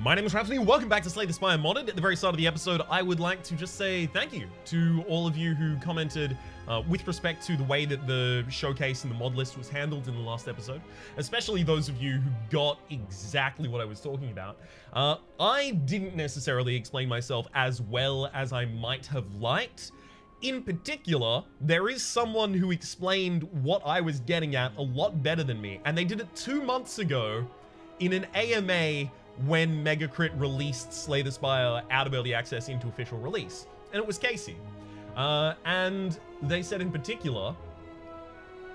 My name is Rhapsody, welcome back to Slay the Spire Modded. At the very start of the episode, I would like to just say thank you to all of you who commented with respect to the way that the showcase and the mod list was handled in the last episode, especially those of you who got exactly what I was talking about. I didn't necessarily explain myself as well as I might have liked. In particular, there is someone who explained what I was getting at a lot better than me, and they did it 2 months ago in an AMA when Megacrit released Slay the Spire out of early access into official release. And it was Casey. And they said in particular,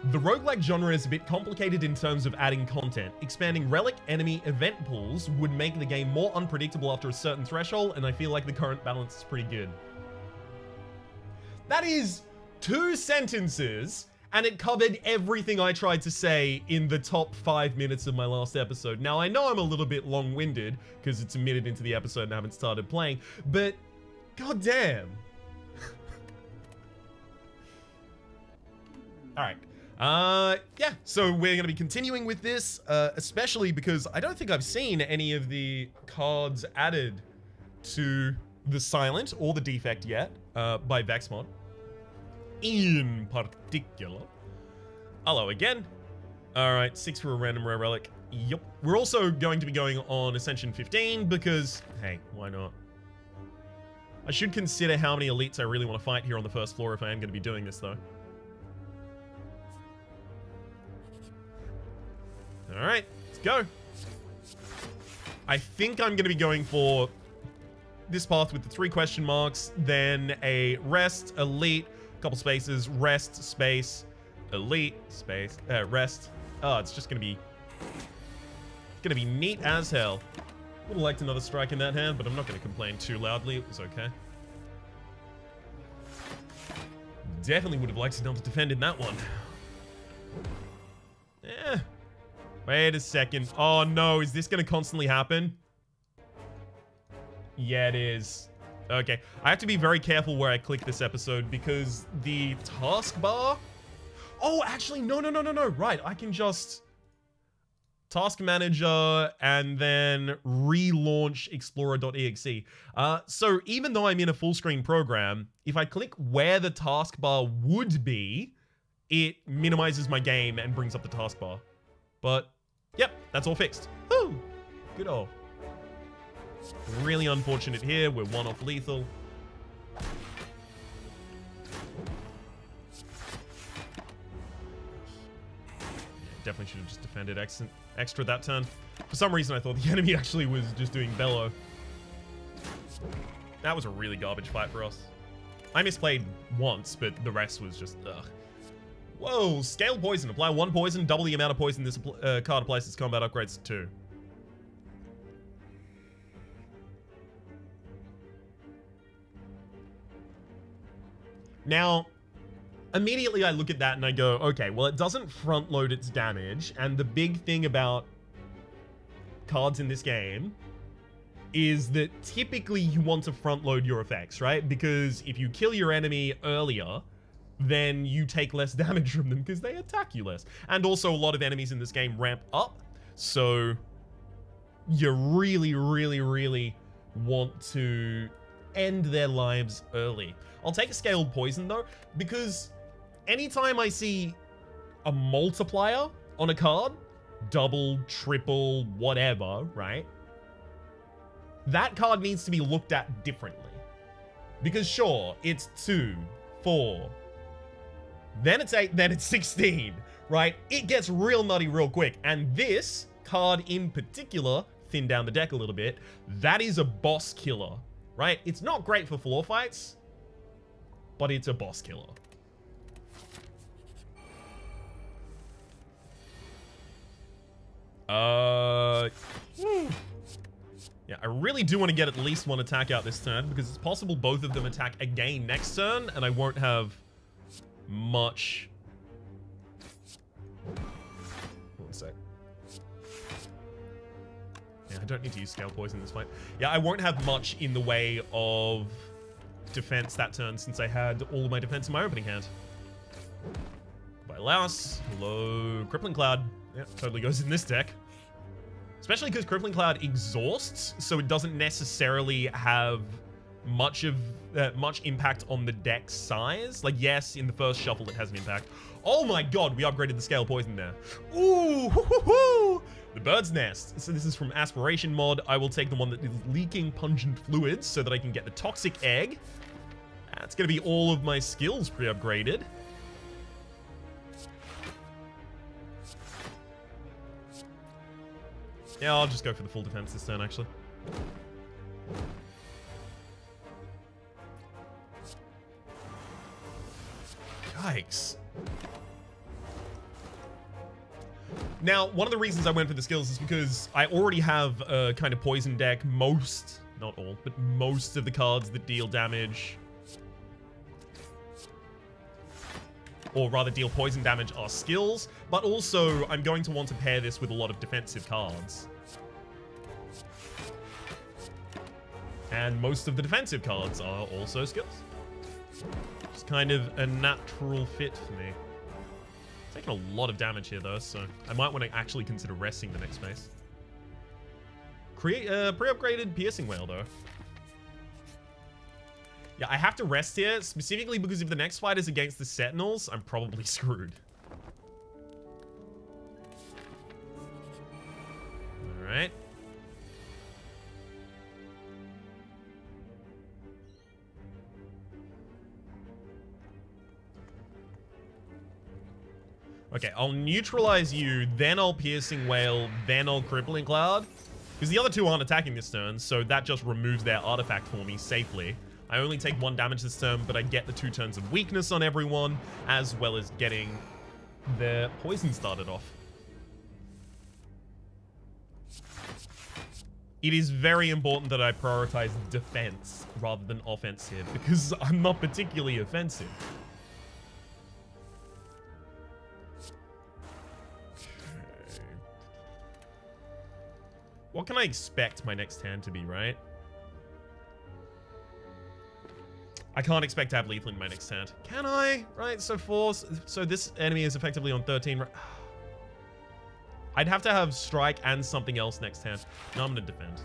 the roguelike genre is a bit complicated in terms of adding content. Expanding relic enemy event pools would make the game more unpredictable after a certain threshold, and I feel like the current balance is pretty good. That is 2 sentences, and it covered everything I tried to say in the top 5 minutes of my last episode. Now, I know I'm a little bit long-winded, because it's a minute into the episode and I haven't started playing, but goddamn. Alright. Yeah, so we're going to be continuing with this, especially because I don't think I've seen any of the cards added to the Silent or the Defect yet, by Vexmod. In particular. Hello again. Alright, 6 for a random rare relic. Yup. We're also going to be going on Ascension 15 because, hey, why not? I should consider how many elites I really want to fight here on the first floor if I am going to be doing this, though. Alright, let's go. I think I'm going to be going for this path with the 3 question marks, then a rest, elite, couple spaces, rest, space, elite, space, rest. Oh, it's just gonna be neat as hell. Would have liked another strike in that hand, but I'm not gonna complain too loudly. It was okay. Definitely would have liked to defend in that one. Yeah. Wait a second. Oh no, is this gonna constantly happen? Yeah, it is. Okay, I have to be very careful where I click this episode because the taskbar... Oh, actually, no. Right, I can just... Task Manager and then relaunch Explorer.exe. So even though I'm in a full screen program, if I click where the taskbar would be, it minimizes my game and brings up the taskbar. But, yep, that's all fixed. Woo! Good old. Really unfortunate here. We're 1 off lethal. Definitely should have just defended extra that turn. For some reason, I thought the enemy actually was just doing bellow. That was a really garbage fight for us. I misplayed once, but the rest was just, ugh. Whoa, scaled poison. Apply 1 poison, double the amount of poison this card applies its combat upgrades to 2. Now, immediately I look at that and I go, okay, well, it doesn't front load its damage. And the big thing about cards in this game is that typically you want to front load your effects, right? Because if you kill your enemy earlier, then you take less damage from them because they attack you less. And also a lot of enemies in this game ramp up. So you really want to end their lives early. I'll take a scaled poison though, because anytime I see a multiplier on a card, double, triple, whatever, right? That card needs to be looked at differently. Because sure, it's 2, 4, then it's 8, then it's 16, right? It gets real nutty real quick. And this card in particular, thin down the deck a little bit, that is a boss killer, right? It's not great for floor fights, but it's a boss killer. Yeah, I really do want to get at least 1 attack out this turn because it's possible both of them attack again next turn and I won't have much. 1 sec. Yeah, I don't need to use scale poison in this fight. Yeah, I won't have much in the way of defense that turn since I had all of my defense in my opening hand. By Laos, hello, Crippling Cloud. Yeah, totally goes in this deck. Especially because Crippling Cloud exhausts, so it doesn't necessarily have much impact on the deck size. Like, yes, in the first shuffle it has an impact. Oh my god, we upgraded the scale poison there. Ooh, hoo, hoo, hoo. The Bird's Nest. So this is from Aspiration mod. I will take the one that is leaking pungent fluids so that I can get the Toxic Egg. That's going to be all of my skills pre-upgraded. Yeah, I'll just go for the full defense this turn, actually. Yikes. Now, one of the reasons I went for the skills is because I already have a kind of poison deck. Most, not all, but most of the cards that deal damage, or rather deal poison damage, are skills. But also, I'm going to want to pair this with a lot of defensive cards. And most of the defensive cards are also skills. It's kind of a natural fit for me. Taking a lot of damage here, though, so I might want to actually consider resting the next phase. Create a pre-upgraded Piercing Whale, though. Yeah, I have to rest here, specifically because if the next fight is against the Sentinels, I'm probably screwed. Alright. Okay, I'll neutralize you, then I'll Piercing Whale, then I'll Crippling Cloud. Because the other two aren't attacking this turn, so that just removes their artifact for me safely. I only take 1 damage this turn, but I get the 2 turns of weakness on everyone, as well as getting their poison started off. It is very important that I prioritize defense rather than offense here, because I'm not particularly offensive. What can I expect my next hand to be, right? I can't expect to have lethal in my next hand. Can I? Right, so 4. So this enemy is effectively on 13. Right? I'd have to have strike and something else next hand. No, I'm going to defend.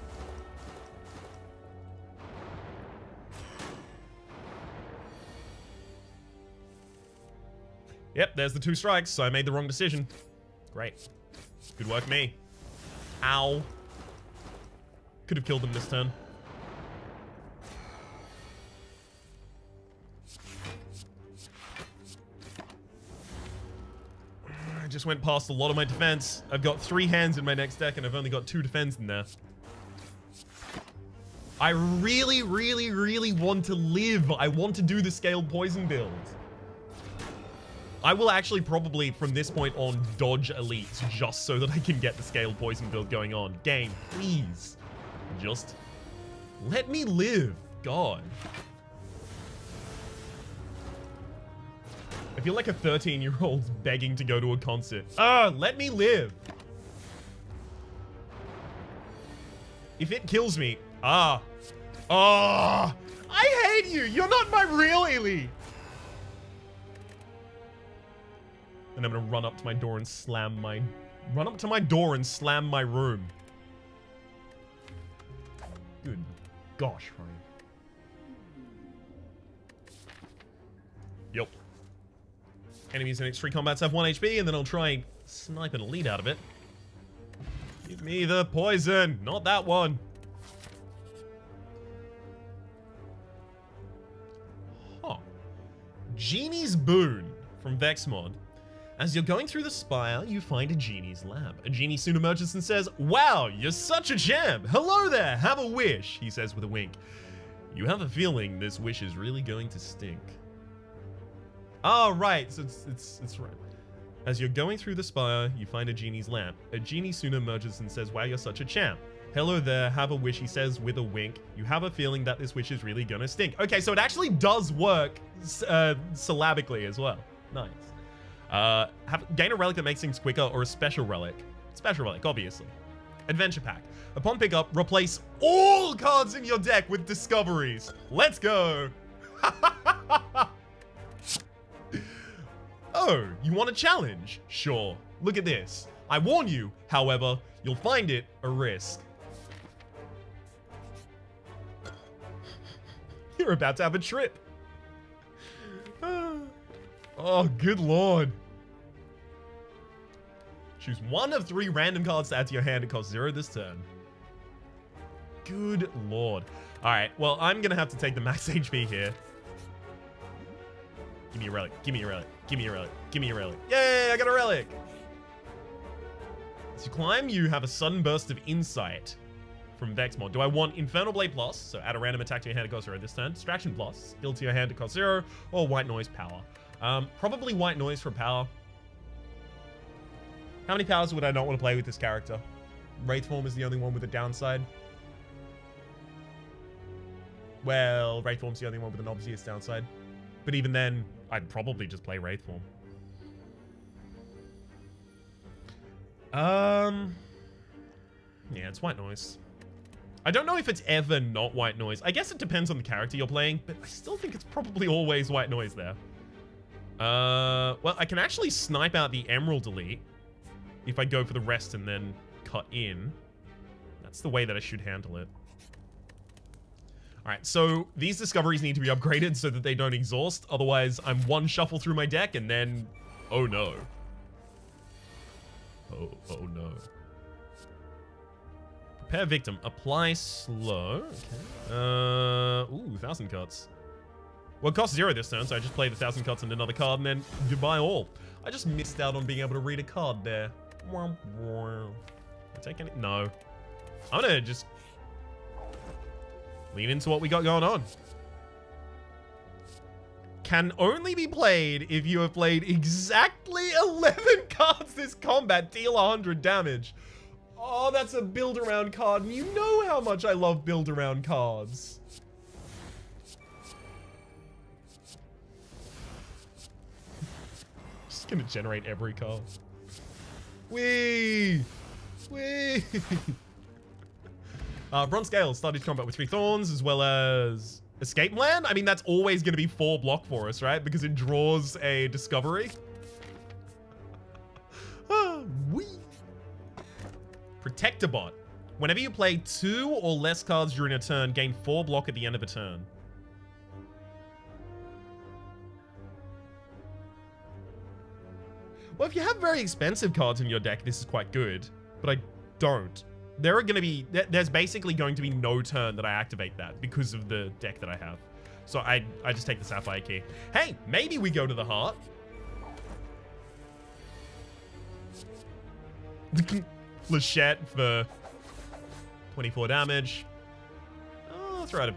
Yep, there's the 2 strikes, so I made the wrong decision. Great. Good work, me. Ow. Could have killed them this turn. I just went past a lot of my defense. I've got 3 hands in my next deck, and I've only got 2 defense in there. I really, really, really want to live. I want to do the scaled poison build. I will actually probably, from this point on, dodge elites just so that I can get the scaled poison build going on. Game, please. Just let me live. God. I feel like a 13-year-old begging to go to a concert. Let me live. If it kills me, I hate you. You're not my real elite. And I'm gonna run up to my door and slam my room. Good gosh, Ryan. Yep. Enemies in X3 combats have 1 HP, and then I'll try and snipe an elite out of it. Give me the poison, not that one. Huh. Genie's Boon from Vex mod. As you're going through the Spire, you find a Genie's lab. A Genie soon emerges and says, "Wow, you're such a champ! Hello there, have a wish," he says with a wink. You have a feeling this wish is really going to stink. Oh, right, so it's right. As you're going through the Spire, you find a Genie's lamp. A Genie soon emerges and says, "Wow, you're such a champ. Hello there, have a wish," he says with a wink. You have a feeling that this wish is really gonna stink. Okay, so it actually does work syllabically as well. Nice. Gain a relic that makes things quicker, or a special relic. Special relic, obviously. Adventure pack. Upon pickup, replace all cards in your deck with discoveries. Let's go. Oh, you want a challenge? Sure. Look at this. I warn you, however, You'll find it a risk. You're about to have a trip. Oh, good lord. Choose one of 3 random cards to add to your hand. It costs 0 this turn. Good lord. Alright, well, I'm going to have to take the max HP here. Give me a relic. Give me a relic. Give me a relic. Give me a relic. Yay, I got a relic. As you climb, you have a sudden burst of insight from Vex mod. Do I want Infernal Blade Plus, so add a random attack to your hand, it costs 0 this turn. Distraction Plus, skill to your hand, it costs 0. Or White Noise Power. Probably White Noise for power. How many powers would I not want to play with this character? Wraith Form is the only one with a downside. Well, Wraith Form's the only one with an obvious downside. But even then, I'd probably just play Wraith Form. Yeah, it's White Noise. I don't know if it's ever not White Noise. I guess it depends on the character you're playing, but I still think it's probably always White Noise there. Well, I can actually snipe out the Emerald Elite if I go for the rest and then cut in. That's the way that I should handle it. Alright, so these discoveries need to be upgraded so that they don't exhaust. Otherwise, I'm one shuffle through my deck and then... Oh no. Oh no. Prepare victim. Apply slow. Okay. Ooh, 1,000 cuts. Well, it costs 0 this turn, so I just play the 1,000 cuts and another card, and then goodbye all. I just missed out on being able to read a card there. I take any? No. I'm gonna just lean into what we got going on. Can only be played if you have played exactly 11 cards this combat. Deal 100 damage. Oh, that's a build around card, and you know how much I love build around cards. Just gonna generate every card. Whee! Whee! Bronze Scale started combat with 3 Thorns, as well as Escape Land. I mean, that's always going to be 4 block for us, right? Because it draws a discovery. Whee! Protector Bot. Whenever you play 2 or less cards during a turn, gain 4 block at the end of a turn. Well, if you have very expensive cards in your deck, this is quite good. But I don't. There's basically going to be no turn that I activate that because of the deck that I have. So I just take the Sapphire Key. Hey, maybe we go to the heart. Flechette for 24 damage. Oh, let's try to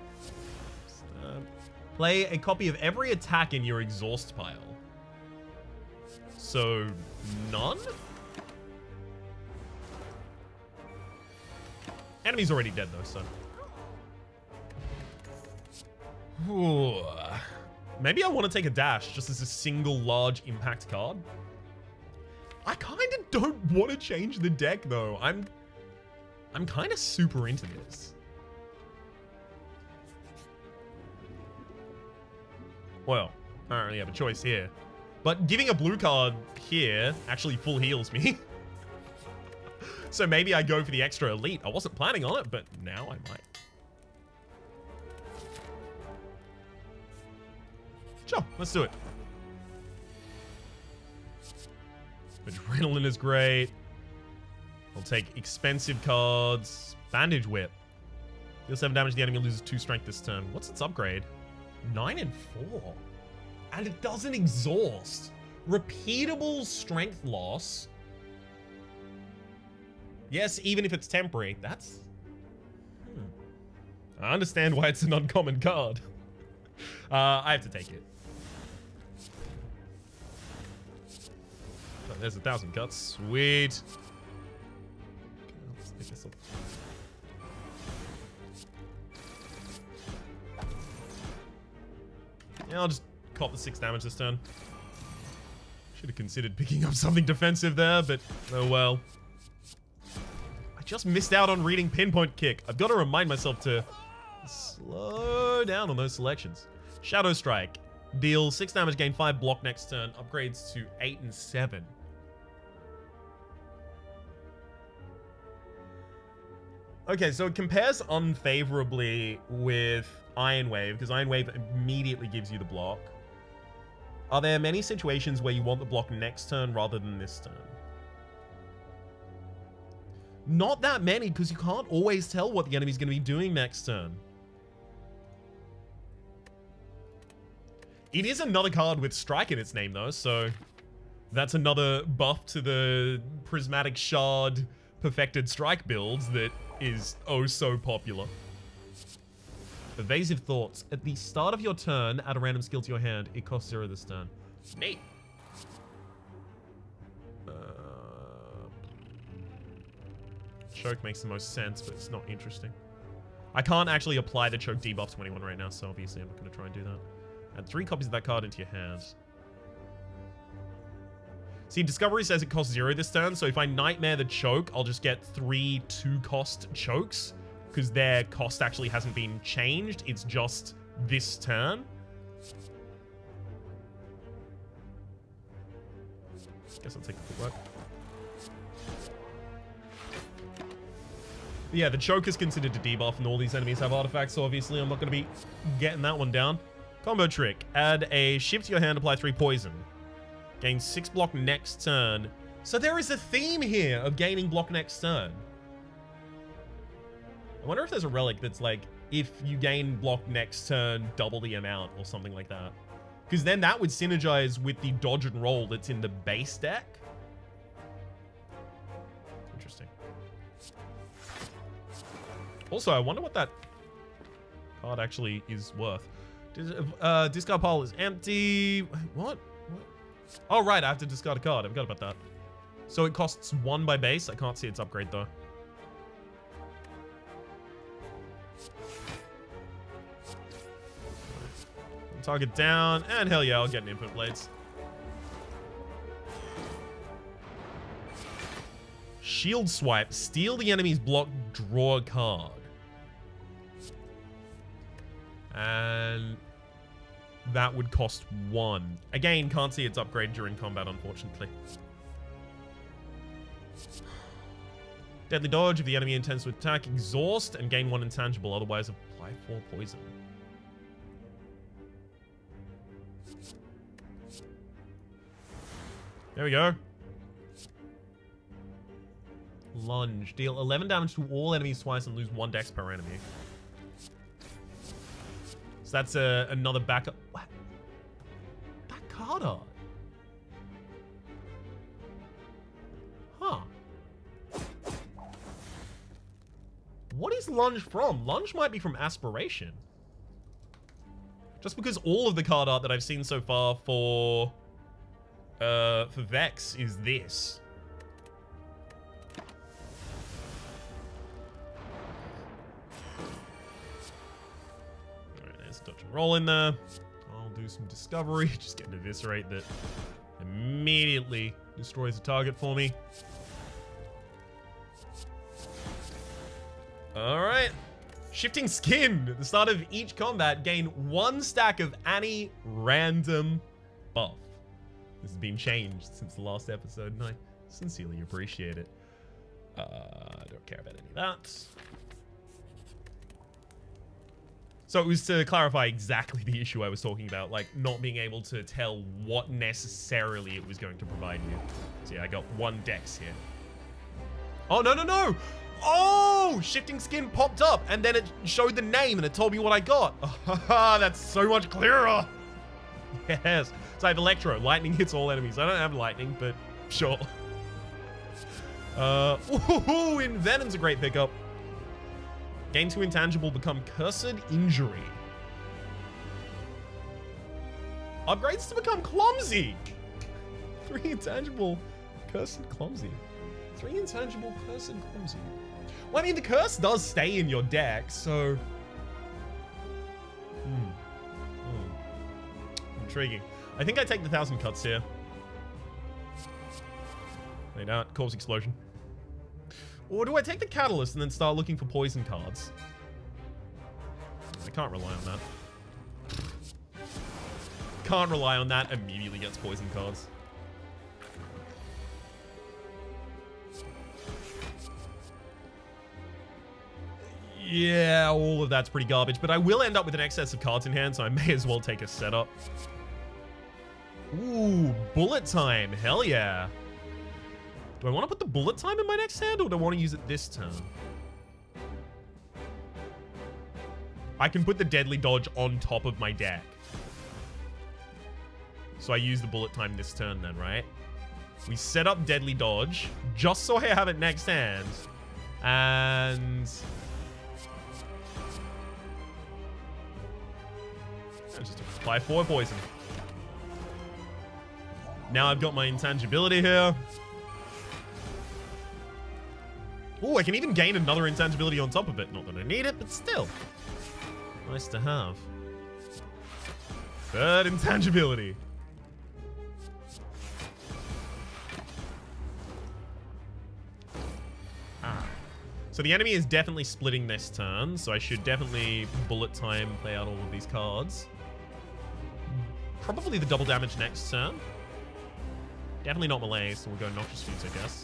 play a copy of every attack in your exhaust pile. So, none? Enemy's already dead though, so. Ooh. Maybe I want to take a dash just as a single large impact card. I kind of don't want to change the deck though. I'm kind of super into this. Well, I don't really have a choice here. But giving a blue card here actually full heals me. So maybe I go for the extra elite. I wasn't planning on it, but now I might. Sure, let's do it. Adrenaline is great. I'll take expensive cards. Bandage Whip. Deal 7 damage, the enemy loses 2 strength this turn. What's its upgrade? 9 and 4. And it doesn't exhaust. Repeatable strength loss. Yes, even if it's temporary. That's... I understand why it's an uncommon card. I have to take it. Oh, there's 1,000 cuts. Sweet. Let's pick this up. Yeah, I'll just cop the 6 damage this turn. Should have considered picking up something defensive there, but oh well. I just missed out on reading Pinpoint Kick. I've got to remind myself to slow down on those selections. Shadow Strike. Deal 6 damage, gain 5 block next turn. Upgrades to 8 and 7. Okay, so it compares unfavorably with Iron Wave, because Iron Wave immediately gives you the block. Are there many situations where you want the block next turn rather than this turn? Not that many, because you can't always tell what the enemy's going to be doing next turn. It is another card with Strike in its name, though, so that's another buff to the Prismatic Shard perfected Strike builds that is oh so popular. Evasive Thoughts. At the start of your turn, add a random skill to your hand. It costs 0 this turn. Neat. Choke makes the most sense, but it's not interesting. I can't actually apply the choke debuff to anyone right now, so obviously I'm not going to try and do that. Add 3 copies of that card into your hands. See, Discovery says it costs 0 this turn, so if I Nightmare the choke, I'll just get 3 2-cost chokes, because their cost actually hasn't been changed. It's just this turn. Guess I'll take the footwork. But yeah, the choke is considered a debuff, and all these enemies have artifacts, so obviously I'm not going to be getting that one down. Combo trick. Add a shift to your hand, apply 3 poison. Gain 6 block next turn. So there is a theme here of gaining block next turn. I wonder if there's a relic that's like, if you gain block next turn, double the amount or something like that. Because then that would synergize with the dodge and roll that's in the base deck. Interesting. Also, I wonder what that card actually is worth. Discard pile is empty. What? Oh, right. I have to discard a card. I forgot about that. So it costs 1 by base. I can't see its upgrade, though. Target down. And hell yeah, I'll get an Infinite Blades. Shield swipe. Steal the enemy's block. Draw a card. And that would cost 1. Again, can't see its upgrade during combat, unfortunately. Deadly dodge. If the enemy intends to attack, exhaust and gain 1 intangible. Otherwise, apply 4 poison. There we go. Lunge. Deal 11 damage to all enemies twice and lose 1 dex per enemy. So that's another backup. What? That card art. Huh. What is Lunge from? Lunge might be from Aspiration. Just because all of the card art that I've seen so far for Vex is this. Alright, there's dodge and roll in there. I'll do some discovery. Just get an eviscerate that immediately destroys the target for me. Alright. Shifting Skin. At the start of each combat, gain 1 stack of any random buff. This has been changed since the last episode, and I sincerely appreciate it. I don't care about any of that. So it was to clarify exactly the issue I was talking about, like not being able to tell what necessarily it was going to provide you. So yeah, I got 1 dex here. Oh, no, no, no! Oh! Shifting Skin popped up, and then it showed the name, and it told me what I got. Oh, that's so much clearer! Yes. So I have Electro. Lightning hits all enemies. I don't have Lightning, but sure. Ooh, Envenom's a great pickup. Gain 2 intangible, become Cursed Injury. Upgrades to become Clumsy. 3 intangible, Cursed Clumsy. 3 intangible, Cursed Clumsy. Well, I mean, the curse does stay in your deck, so... Intriguing. I think I take the 1,000 cuts here. Wait out, Corpse Explosion. Or do I take the Catalyst and then start looking for poison cards? I can't rely on that. Can't rely on that, immediately gets poison cards. Yeah, all of that's pretty garbage, but I will end up with an excess of cards in hand, so I may as well take a setup. Ooh, bullet time. Hell yeah. Do I want to put the bullet time in my next hand, or do I want to use it this turn? I can put the deadly dodge on top of my deck. So I use the bullet time this turn then, right? We set up deadly dodge, just so I have it next hand. And... just apply 4 poison. Now I've got my intangibility here. Oh, I can even gain another intangibility on top of it. Not that I need it, but still. Nice to have. 3rd intangibility. So the enemy is definitely splitting this turn, so I should definitely bullet time play out all of these cards. Probably the double damage next turn. Definitely not melee, so we'll go Noxious Foods, I guess.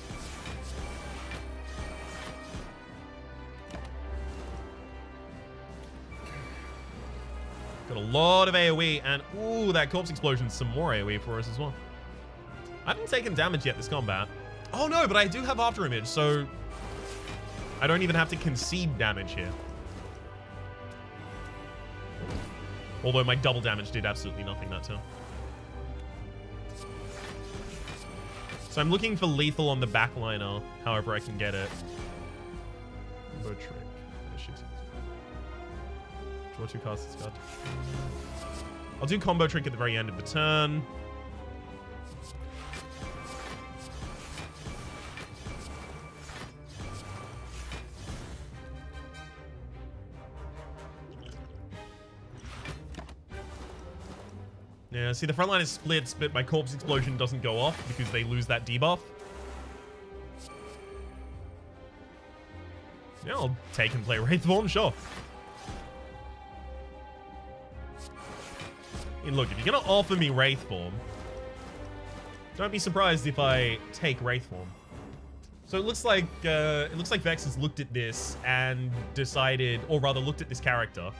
Got a lot of AoE, and ooh, that Corpse Explosion's some more AoE for us as well. I haven't taken damage yet this combat. Oh no, but I do have After Image, so I don't even have to concede damage here. Although my double damage did absolutely nothing that turn. So I'm looking for lethal on the backliner, however I can get it. Combo trick. Oh, shit. Draw 2 cards, discard. I'll do combo trick at the very end of the turn. Yeah, see, the front line is splits, but my Corpse Explosion doesn't go off because they lose that debuff. Yeah, I'll take and play Wraithborn, sure. I mean, look, if you're going to offer me Wraithform, don't be surprised if I take Wraithform. So it looks like Vex has looked at this and decided, or rather looked at this character,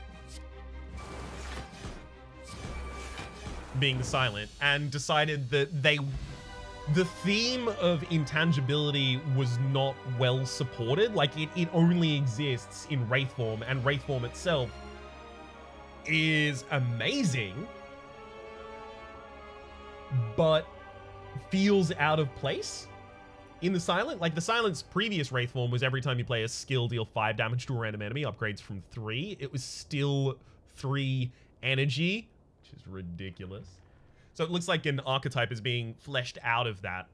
being the Silent, and decided that the theme of intangibility was not well supported. Like, it only exists in Wraithform, and Wraithform itself is amazing, but feels out of place in the Silent. Like, the Silent's previous Wraithform was every time you play a skill, deal 5 damage to a random enemy, upgrades from 3. It was still 3 energy, which is ridiculous. So it looks like an archetype is being fleshed out of that.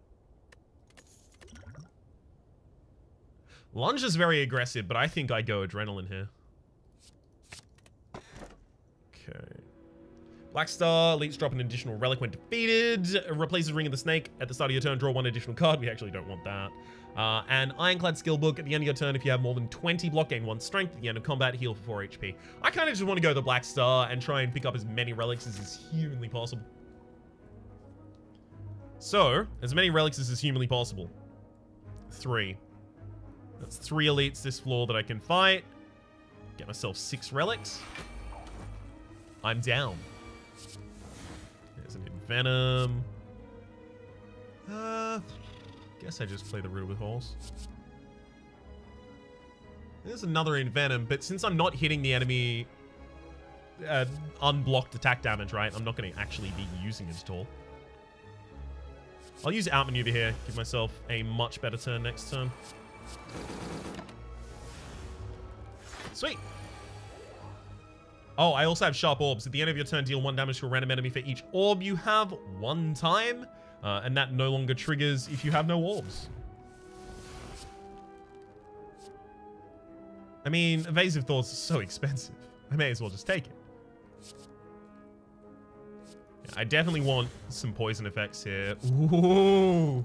Lunge is very aggressive, but I think I go Adrenaline here. Okay. Black Star, elites drop an additional relic when defeated. Replaces Ring of the Snake. At the start of your turn, draw 1 additional card. We actually don't want that. And Ironclad Skill Book. At the end of your turn, if you have more than 20 block, gain 1 strength. At the end of combat, heal for 4 HP. I kind of just want to go the Black Star and try and pick up as many relics as is humanly possible. So, as many relics as is humanly possible. 3. That's 3 elites this floor that I can fight. Get myself 6 relics. I'm down. There's an Envenom. Guess I just play the Riddle with Holes. There's another Envenom, but since I'm not hitting the enemy unblocked attack damage, right? I'm not going to actually be using it at all. I'll use Outmaneuver here. Give myself a much better turn next turn. Sweet. Oh, I also have Sharp Orbs. At the end of your turn, deal 1 damage to a random enemy for each orb you have 1 time. And that no longer triggers if you have no orbs. I mean, Evasive Thoughts is so expensive. I may as well just take it. Yeah, I definitely want some poison effects here. Ooh.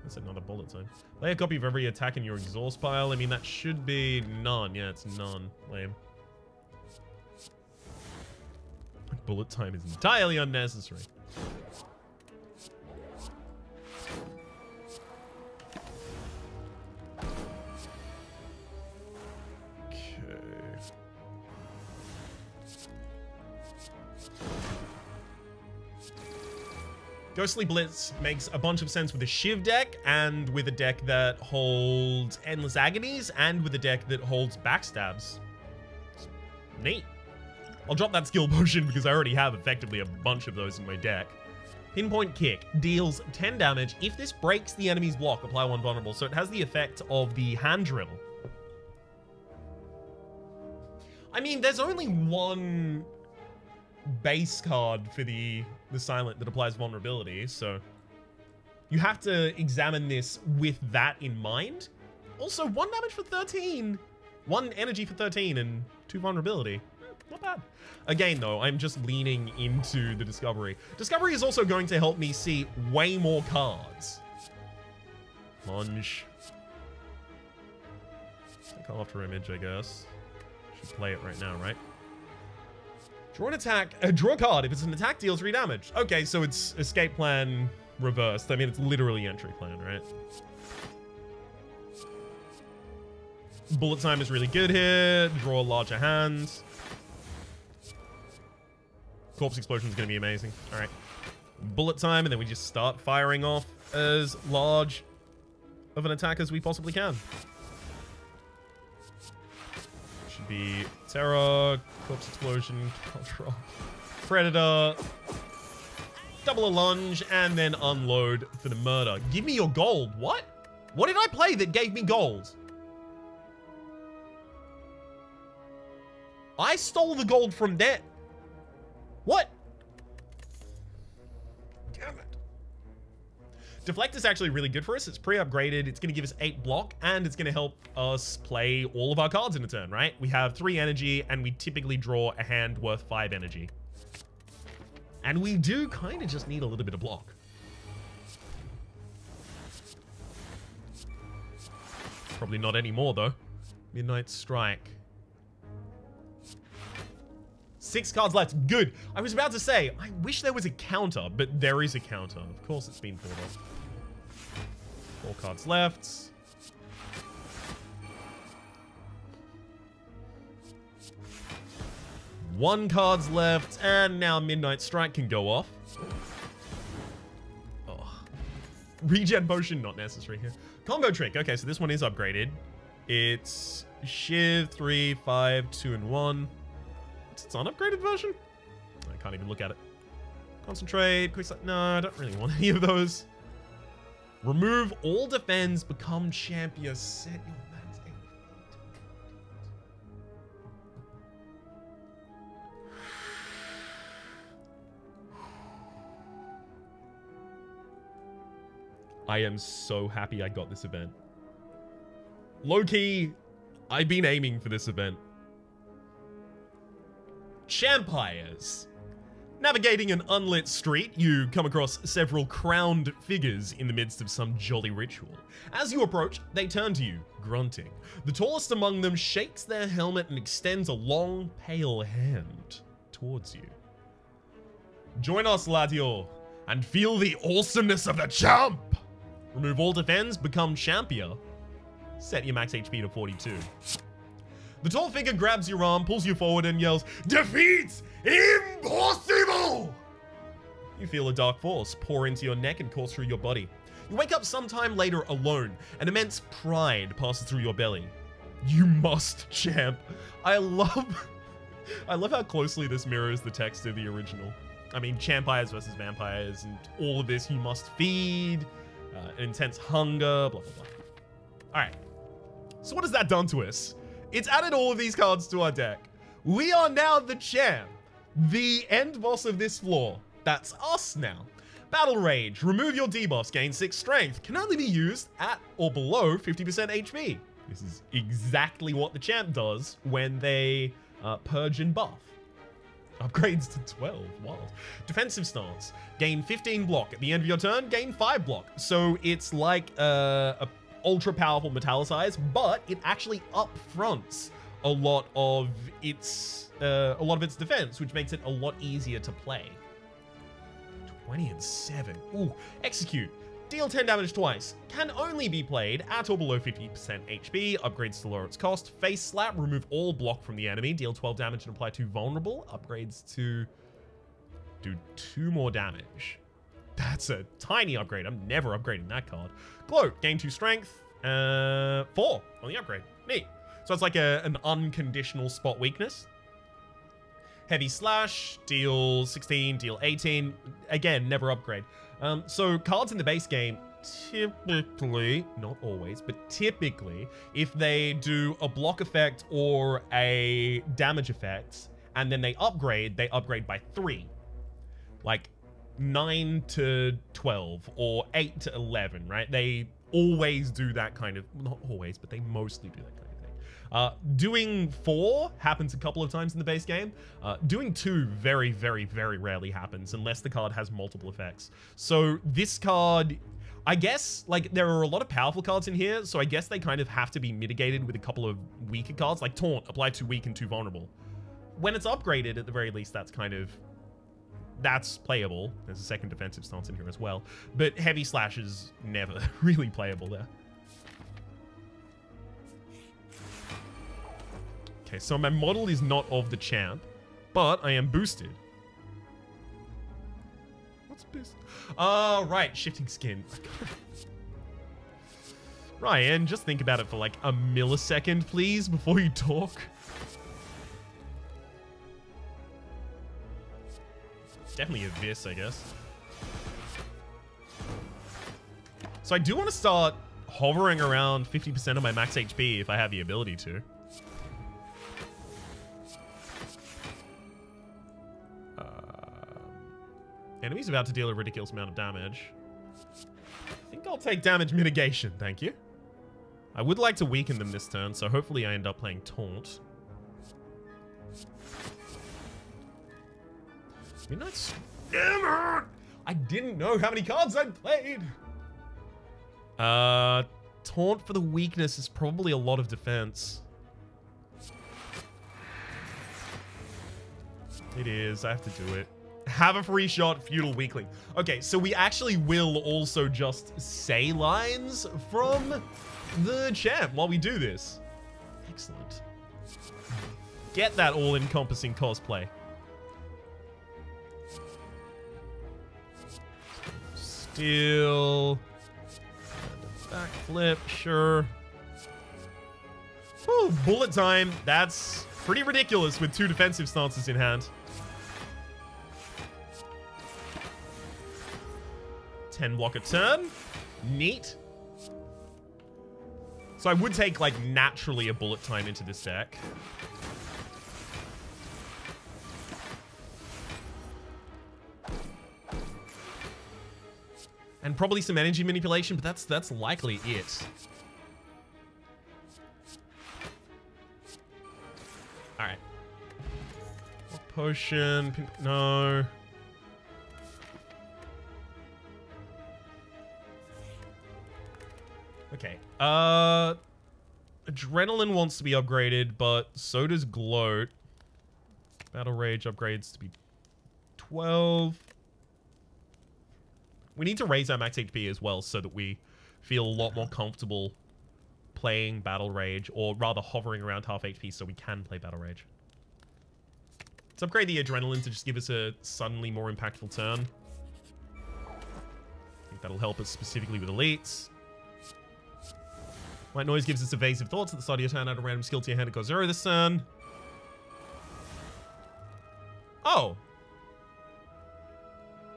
That's another bullet time. Play a copy of every attack in your exhaust pile. I mean, that should be none. Yeah, it's none. Lame. Bullet time is entirely unnecessary. Ghostly Blitz makes a bunch of sense with a Shiv deck, and with a deck that holds Endless Agonies, and with a deck that holds Backstabs. It's neat. I'll drop that skill potion because I already have effectively a bunch of those in my deck. Pinpoint Kick deals 10 damage. If this breaks the enemy's block, apply 1 vulnerable. So it has the effect of the Hand Drill. I mean, there's only one base card for the Silent that applies vulnerability, so you have to examine this with that in mind. Also, 1 damage for 13. 1 energy for 13 and 2 vulnerability. Not bad. Again, though, I'm just leaning into the Discovery. Discovery is also going to help me see way more cards. Plunge. Take after image, I guess. Should play it right now, right? Draw an attack. Draw a card. If it's an attack, deals 3 damage. Okay, so it's escape plan reversed. I mean, it's literally entry plan, right? Bullet time is really good here. Draw larger hands. Corpse Explosion is going to be amazing. All right. Bullet time, and then we just start firing off as large of an attack as we possibly can. Should be Terror, Corpse Explosion, Control, Predator, double a lunge, and then unload for the murder. Give me your gold. What? What did I play that gave me gold? I stole the gold from that. What? Damn it. Deflect is actually really good for us. It's pre-upgraded. It's going to give us 8 block, and it's going to help us play all of our cards in a turn, right? We have 3 energy, and we typically draw a hand worth 5 energy. And we do kind of just need a little bit of block. Probably not anymore, though. Midnight Strike. 6 cards left. Good. I was about to say, I wish there was a counter, but there is a counter. Of course it's been thought of. 4 cards left. One card's left, and now Midnight Strike can go off. Oh. Regen potion, not necessary here. Combo trick. Okay, so this one is upgraded. It's Shiv, 3, 5, 2, and 1. It's an unupgraded version? I can't even look at it. Concentrate, quick start. No, I don't really want any of those. Remove all defends, become champion. Set your max 8 feet. I am so happy I got this event. Low-key, I've been aiming for this event. Champires. Navigating an unlit street, you come across several crowned figures in the midst of some jolly ritual. As you approach, they turn to you, grunting. The tallest among them shakes their helmet and extends a long, pale hand towards you. Join us, Ladio, and feel the awesomeness of the champ! Remove all defense, become champion. Set your max HP to 42. The tall figure grabs your arm, pulls you forward, and yells, "Defeat impossible!" You feel a dark force pour into your neck and course through your body. You wake up sometime later alone. An immense pride passes through your belly. You must, champ. I love how closely this mirrors the text of the original. I mean, champires versus vampires, and all of this you must feed, intense hunger, blah, blah, blah. All right. So what has that done to us? It's added all of these cards to our deck. We are now the champ. The end boss of this floor. That's us now. Battle Rage. Remove your debuffs. Gain 6 strength. Can only be used at or below 50% HP. This is exactly what the champ does when they purge and buff. Upgrades to 12. Wild. Defensive stance. Gain 15 block. At the end of your turn, gain 5 block. So it's like a ultra powerful metallicize, but it actually upfronts a lot of its defense, which makes it a lot easier to play. 20 and 7. Ooh, execute. Deal 10 damage twice. Can only be played at or below 50% HP. Upgrades to lower its cost. Face slap. Remove all block from the enemy. Deal 12 damage and apply 2 vulnerable. Upgrades to do 2 more damage. That's a tiny upgrade. I'm never upgrading that card. Gloat, gain 2 strength. 4 on the upgrade. Neat. So it's like an unconditional spot weakness. Heavy slash, deal 16, deal 18. Again, never upgrade. So cards in the base game, typically, not always, but typically, if they do a block effect or a damage effect, and then they upgrade by 3. Like 9 to 12 or 8 to 11, right? They always do that kind of, not always, but they mostly do that kind of thing. Doing 4 happens a couple of times in the base game. Doing 2 very, very, very rarely happens unless the card has multiple effects. So this card, I guess, like, there are a lot of powerful cards in here, so I guess they kind of have to be mitigated with a couple of weaker cards, like Taunt, apply 2 weak and 2 vulnerable. When it's upgraded, at the very least, that's playable. There's a second defensive stance in here as well. But Heavy Slash is never really playable there. Okay, so my model is not of the champ, but I am boosted. What's boosted? Oh, right, shifting skin. Ryan, just think about it for like a millisecond, please, before you talk. Definitely a Vis, I guess. So I do want to start hovering around 50% of my max HP if I have the ability to. Enemy's about to deal a ridiculous amount of damage. I think I'll take damage mitigation, thank you. I would like to weaken them this turn, so hopefully I end up playing Taunt. Midnight. Damn it! I didn't know how many cards I'd played. Taunt for the weakness is probably a lot of defense. It is. I have to do it. Have a free shot, Feudal Weakling. Okay, so we actually will also just say lines from the champ while we do this. Excellent. Get that all-encompassing cosplay. Steal. Backflip, sure. Whew, bullet time. That's pretty ridiculous with 2 defensive stances in hand. 10 block a turn. Neat. So I would take, like, naturally a bullet time into this deck. And probably some energy manipulation, but that's likely it. Alright. Potion. No. Okay. Adrenaline wants to be upgraded, but so does Gloat. Battle Rage upgrades to be 12. We need to raise our max HP as well so that we feel a lot more comfortable playing Battle Rage, or rather hovering around half HP so we can play Battle Rage. Let's upgrade the Adrenaline to just give us a suddenly more impactful turn. I think that'll help us specifically with elites. White Noise gives us evasive thoughts at the start of your turn. Add a random skill to your hand. It goes 0 this turn. Oh.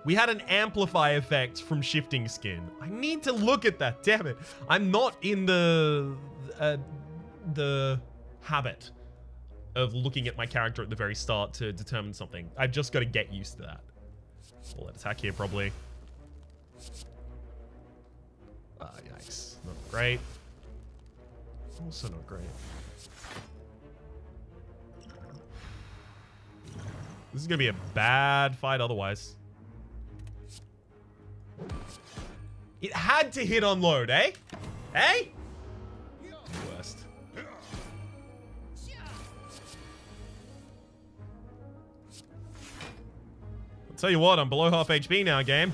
We had an amplify effect from shifting skin. I need to look at that. Damn it. I'm not in the habit of looking at my character at the very start to determine something. I've just got to get used to that. All that attack here, probably. Ah, yikes. Not great. Also not great. This is going to be a bad fight otherwise. It had to hit unload, eh? Eh? Worst. I'll tell you what, I'm below half HP now, game.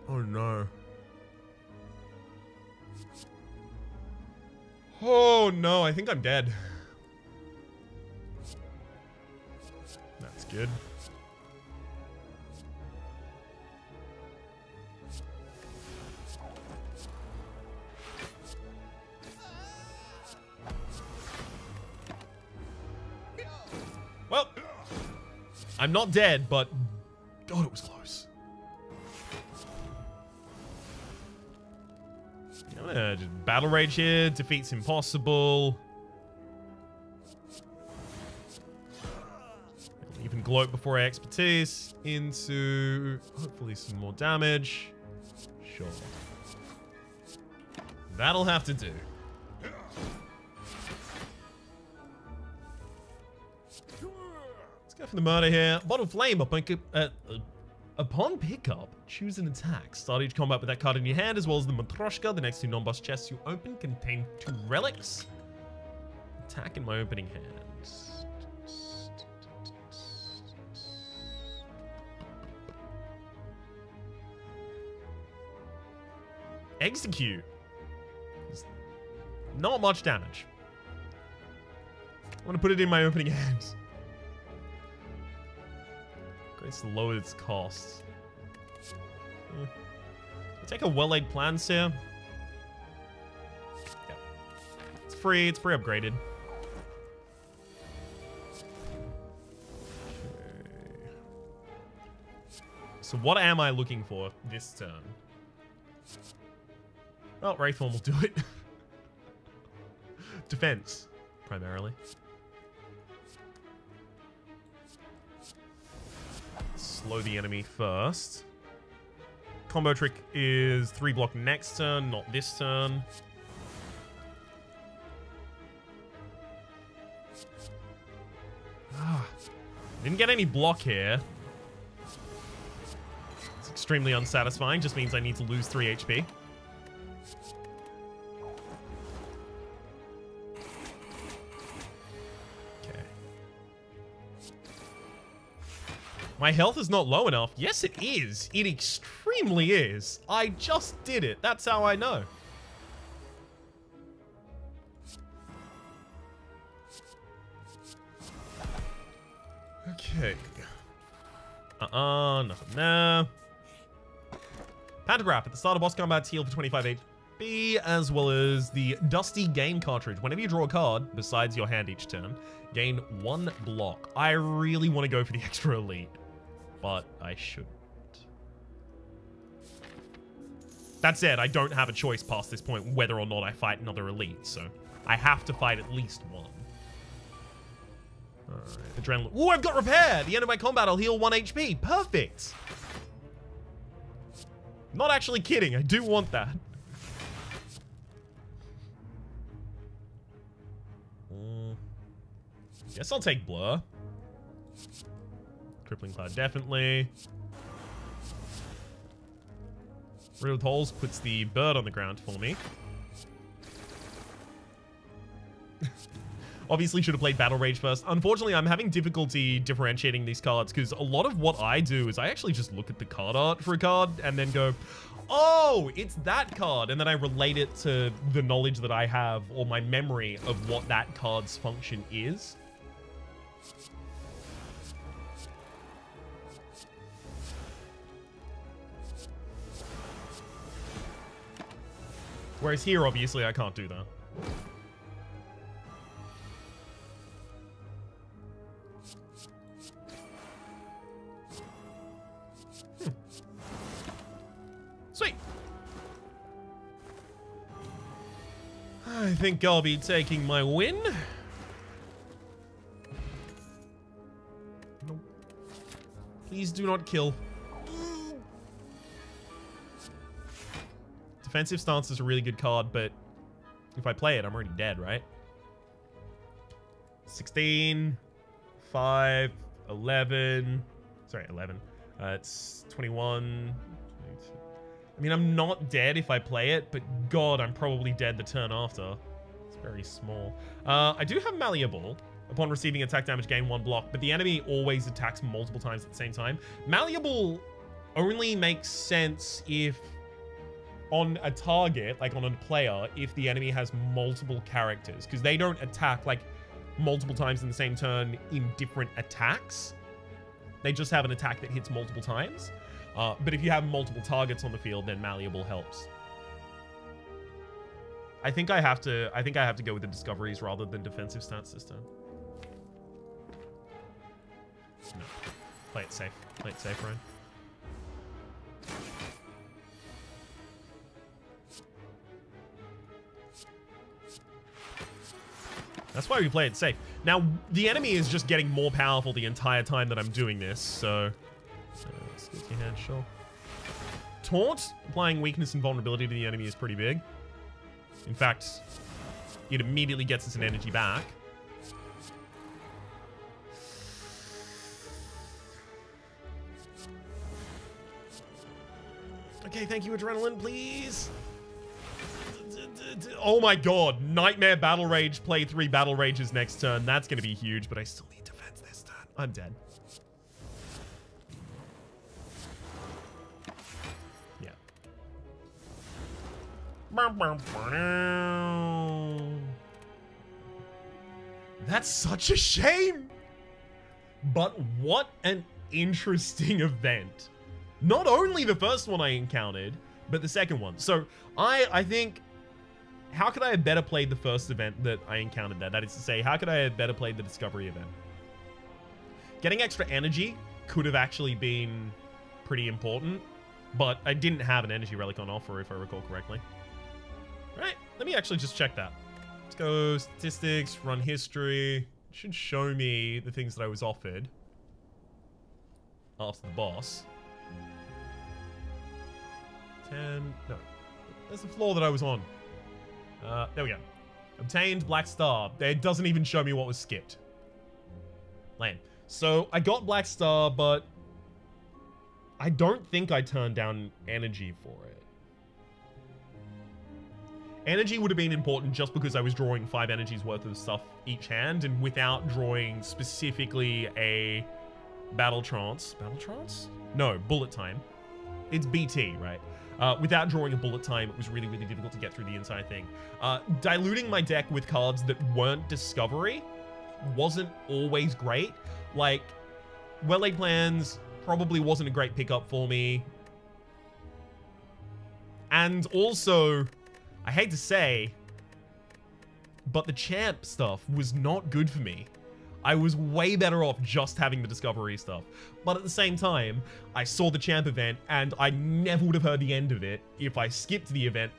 Oh no. Oh no, I think I'm dead. good. Well, I'm not dead, but God, it was close. I'm gonna just battle rage here. Defeat's impossible. Even gloat before I expertise into hopefully some more damage. Sure. That'll have to do. Let's go for the murder here. Bottle flame upon pickup, choose an attack. Start each combat with that card in your hand, as well as the Matryoshka. The next two non-boss chests you open contain 2 relics. Attack in my opening hand. Execute. Not much damage. I want to put it in my opening hand. It's to lower its costs. Take a well-laid plans here. Yeah. It's free upgraded. Okay. So what am I looking for this turn? Well, Wraithform will do it. Defense, primarily. Slow the enemy first. Combo trick is 3 block next turn, not this turn. Didn't get any block here. It's extremely unsatisfying, just means I need to lose 3 HP. My health is not low enough. Yes, it is. It extremely is. I just did it. That's how I know. Okay. Nothing there. Pantograph. At the start of boss combat, heal for 25 HP, as well as the Dusty Game cartridge. Whenever you draw a card, besides your hand each turn, gain 1 block. I really want to go for the extra elite, but I shouldn't. That said, I don't have a choice past this point whether or not I fight another elite, so I have to fight at least one. Alright, adrenaline. Ooh, I've got repair! At the end of my combat, I'll heal 1 HP. Perfect! Not actually kidding, I do want that. Guess I'll take Blur. Crippling Cloud, definitely. Riddled Holes puts the bird on the ground for me. Obviously should have played Battle Rage first. Unfortunately, I'm having difficulty differentiating these cards because a lot of what I do is I actually just look at the card art for a card and then go, oh, it's that card. And then I relate it to the knowledge that I have or my memory of what that card's function is. Whereas here, obviously, I can't do that. Sweet. I think I'll be taking my win. Nope. Please do not kill. Defensive Stance is a really good card, but if I play it, I'm already dead, right? 16, 5, 11. Sorry, 11. It's 21. 22. I mean, I'm not dead if I play it, but God, I'm probably dead the turn after. It's very small. I do have Malleable. Upon receiving attack damage, gain 1 block, but the enemy always attacks multiple times at the same time. Malleable only makes sense if on a target, like on a player, if the enemy has multiple characters, because they don't attack like multiple times in the same turn in different attacks. They just have an attack that hits multiple times. But if you have multiple targets on the field, then malleable helps. I think I have to go with the discoveries rather than defensive stats this turn. No. Play it safe. Play it safe, Ryan. That's why we play it safe. Now, the enemy is just getting more powerful the entire time that I'm doing this, so... skills your hand, sure. Taunt, applying weakness and vulnerability to the enemy is pretty big. In fact, it immediately gets us an energy back. Okay, thank you, Adrenaline, please. Oh my god, Nightmare Battle Rage, play 3 Battle Rages next turn. That's going to be huge, but I still need defense this turn. I'm dead. Yeah. That's such a shame. But what an interesting event. Not only the first one I encountered, but the second one. So I think, how could I have better played the first event that I encountered there? That is to say, how could I have better played the Discovery event? Getting extra energy could have actually been pretty important, but I didn't have an energy relic on offer, if I recall correctly. Right, let me actually just check that. Let's go statistics, run history. It should show me the things that I was offered after the boss. 10, no. There's the floor that I was on. There we go. Obtained Black Star. It doesn't even show me what was skipped. Lame. So, I got Black Star, but I don't think I turned down energy for it. Energy would have been important just because I was drawing 5 energies worth of stuff each hand, and without drawing specifically a Battle Trance. Battle Trance? No, Bullet Time. It's BT, right? Without drawing a bullet time, it was really, really difficult to get through the entire thing. Diluting my deck with cards that weren't Discovery wasn't always great. Like, Well-Laid Plans probably wasn't a great pickup for me. And also, I hate to say, but the champ stuff was not good for me. I was way better off just having the Discovery stuff. But at the same time, I saw the champ event, and I never would have heard the end of it if I skipped the event,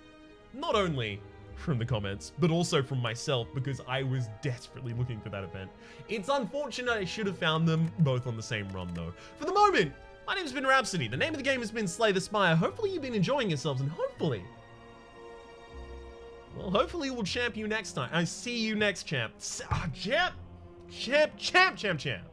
not only from the comments, but also from myself, because I was desperately looking for that event. It's unfortunate. I should have found them both on the same run, though. For the moment, my name's been Rhapsody. The name of the game has been Slay the Spire. Hopefully you've been enjoying yourselves, and hopefully, well, hopefully we'll champ you next time. I see you next, champ. Champ! Champ, champ, champ, champ.